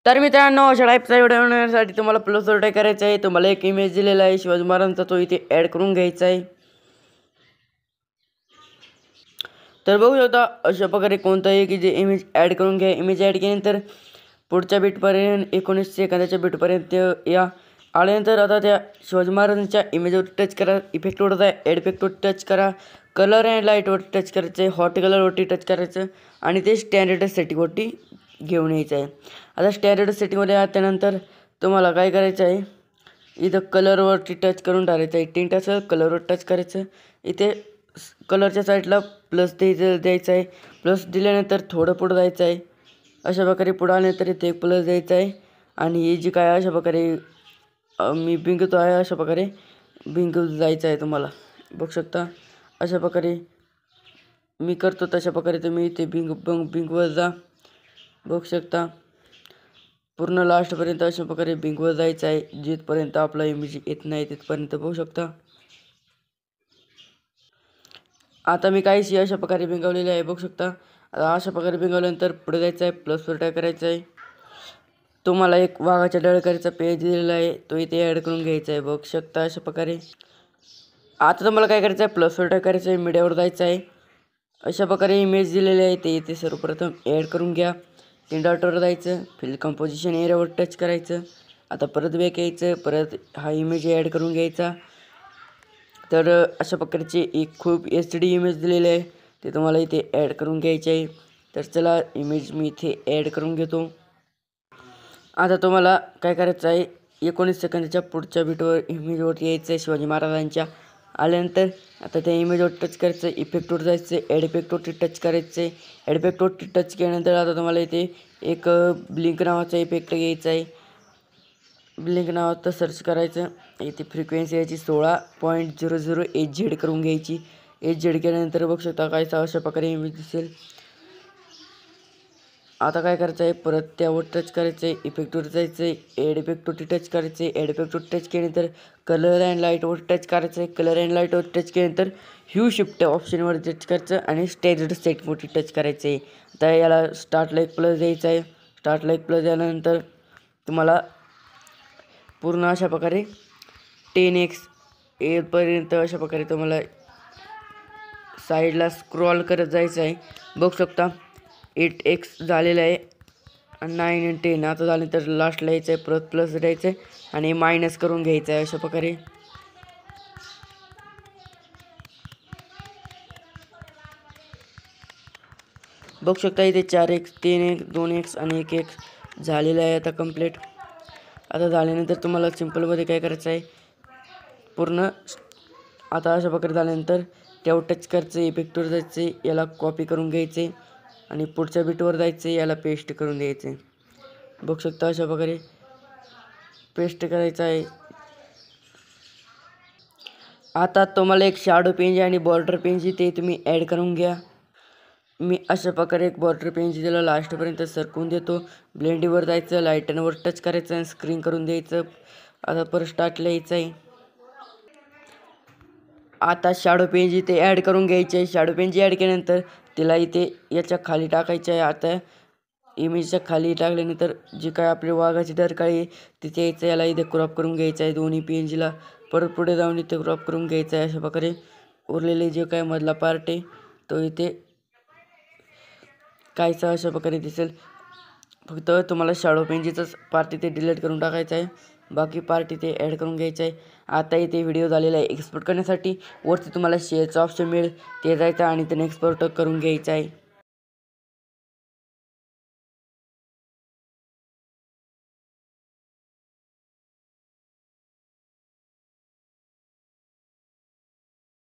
तर मित्रांनो, अशा टाईपचा व्हिडिओ बनवण्यासाठी तुम्हाला प्लस वर टाईप करायचं आहे. तुम्हाला एक इमेज दिलेला आहे शिवाजी महाराजांचा, तो इथे ॲड करून घ्यायचा आहे. तर बघू शकता अशा प्रकारे कोणताही की जे इमेज ॲड करून घ्या. इमेज ॲड केल्यानंतर पुढच्या बीटपर्यंत 19 सेकंदाच्या बीटपर्यंत या आल्यानंतर आता त्या शिवाजी महाराजांच्या इमेजवर टच करा. इफेक्टवर जा, ॲड इफेक्टवर टच करा, कलर अँड लाईटवर टच करायचं आहे, हॉट कलरवरती टच करायचं आणि ते स्टँडर्ड सेटिंगवरती घेऊन यायचं आहे. आता स्टँडर्ड सेटिंगमध्ये आल्यानंतर तुम्हाला काय करायचं आहे, इथं कलरवरती टच करून टाकायचं आहे. टिंट असेल कलरवर टच करायचं, इथे कलरच्या साईडला प्लस द्यायचं आहे. प्लस दिल्यानंतर थोडं पुढं जायचं आहे. अशा प्रकारे पुढं आल्यानंतर इथे प्लस द्यायचं आहे आणि ही जी काय अशा प्रकारे मी बिंगतो आहे, अशा प्रकारे बिंग जायचं आहे. तुम्हाला बघू शकता अशा प्रकारे मी करतो, तशा प्रकारे तुम्ही इथे बिंगवर जा. बघू शकता पूर्ण लास्टपर्यंत अशा प्रकारे बिंगवर जायचं आहे, जिथपर्यंत आपला इमेज येत नाही तिथपर्यंत. बघू शकता आता मी काहीशी अशा प्रकारे बिंगवलेले आहे. बघू शकता आता अशा प्रकारे बिंगवल्यानंतर पुढे जायचं आहे, प्लसवर टाईप करायचं आहे. तुम्हाला एक वाघाच्या डळकारीचा पेज दिलेला आहे, तो इथे ॲड करून घ्यायचा आहे. बघू शकता अशा प्रकारे. आता तुम्हाला काय करायचं आहे, प्लसवर टाईप करायचं आहे, मीडियावर जायचं आहे. अशा प्रकारे इमेज दिलेले आहे ते इथे सर्वप्रथम ॲड करून घ्या. 3 डॉटवर जायचं, फिल कंपोजिशन एरियावर टच करायचं. आता परत बॅक यायचं, परत हा इमेज ॲड करून घ्यायचा. तर अशा प्रकारचे एक खूप HD इमेज दिलेले आहे, ते तुम्हाला इथे ॲड करून घ्यायचे आहे. तर चला इमेज मी इथे ॲड करून घेतो. आता तुम्हाला काय करायचं आहे, 19 सेकंदाच्या पुढच्या बीटवर इमेजवरती यायचं आहे शिवाजी महाराजांच्या. आल्यानंतर आता त्या इमेजवर टच करायचं, इफेक्टवर जायचं, ॲड इफेक्टवरती टच करायचं आहे. ॲड इफेक्टवरती टच केल्यानंतर आता तुम्हाला इथे एक ब्लिंक नावाचा इफेक्ट घ्यायचा आहे. ब्लिंक नावाचं सर्च करायचं, इथे फ्रिक्वेन्सी याची 16.00 HZ करून घ्यायची. HZ केल्यानंतर बघू शकता कायसा अशा प्रकारे इमेज दिसेल. आता काय करायचं आहे, परत त्यावर टच करायचं आहे, इफेक्टवर जायचं आहे, ॲड इफेक्टवरती टच करायचं आहे. ॲड इफेक्टवर टच केल्यानंतर कलर अँड लाईटवर टच करायचं आहे. कलर अँड लाईटवर टच केल्यानंतर ह्यू शिफ्ट ऑप्शनवर टच करायचं आणि स्टँडर्ड सेटवरती टच करायचं आहे. आता याला स्टार्टला एक प्लस द्यायचा आहे. स्टार्टला एक प्लस दिल्यानंतर तुम्हाला पूर्ण अशा प्रकारे 10x येपर्यंत अशा प्रकारे तुम्हाला साईडला स्क्रॉल करत जायचं आहे. बघू शकता 8x झालेलं आहे, 9 आणि 10 आता झाल्यानंतर लास्टला यायचं आहे, परत प्लस द्यायचं आहे आणि मायनस करून घ्यायचं आहे. अशा प्रकारे बघू शकता इथे 4x 3x 2x आणि 1x झालेलं आहे आता कंप्लीट. आता झाल्यानंतर तुम्हाला सिम्पलमध्ये काय करायचं आहे, पूर्ण आता अशा प्रकारे झाल्यानंतर त्यावर टच करायचं, इफेक्टवर जायचं, याला कॉपी करून घ्यायचे आणि पुढच्या बीटवर जायचे, याला पेस्ट करून द्यायचे. बघू शकता अशा प्रकारे पेस्ट करायचं आहे. आता तुम्हाला एक शॅडो पेंज आणि बॉर्डर पेंज ते तुम्ही ॲड करून घ्या. मी अशा प्रकारे एक बॉर्डर पेंज दिला, लास्टपर्यंत सरकवून देतो. ब्लेंडीवर जायचं, लाईटनवर टच करायचं आणि स्क्रीन करून द्यायचं. आता परत स्टार्टला यायचं आहे. आता शॅडो पेंज इथे ॲड करून घ्यायचे आहे. शॅडो पेंज ॲड केल्यानंतर तिला इथे याच्या खाली टाकायचे आहे. आता इमेजच्या खाली टाकल्यानंतर जी काय आपली वाघाची डरकाळी तिथे यायचं, याला इथे क्रॉप करून घ्यायचं आहे दोन्ही पेंजला. परत पुढे जाऊन इथे क्रॉप करून घ्यायचं आहे. अशा प्रकारे उरलेले जे काय मधला पार्ट आहे तो इथे कायचा अशा प्रकारे दिसेल. फक्त तुम्हाला शॅडो पेंजचाच पार्ट इथे डिलीट करून टाकायचा आहे, बाकी पार्ट इथे ॲड करून घ्यायचा आहे. आता इथे व्हिडिओ झालेला आहे. एक्सपोर्ट करण्यासाठी वरती तुम्हाला शेअरचा ऑप्शन मिळेल, ते जायचं आणि त्याने एक्सपोर्ट करून घ्यायचं आहे.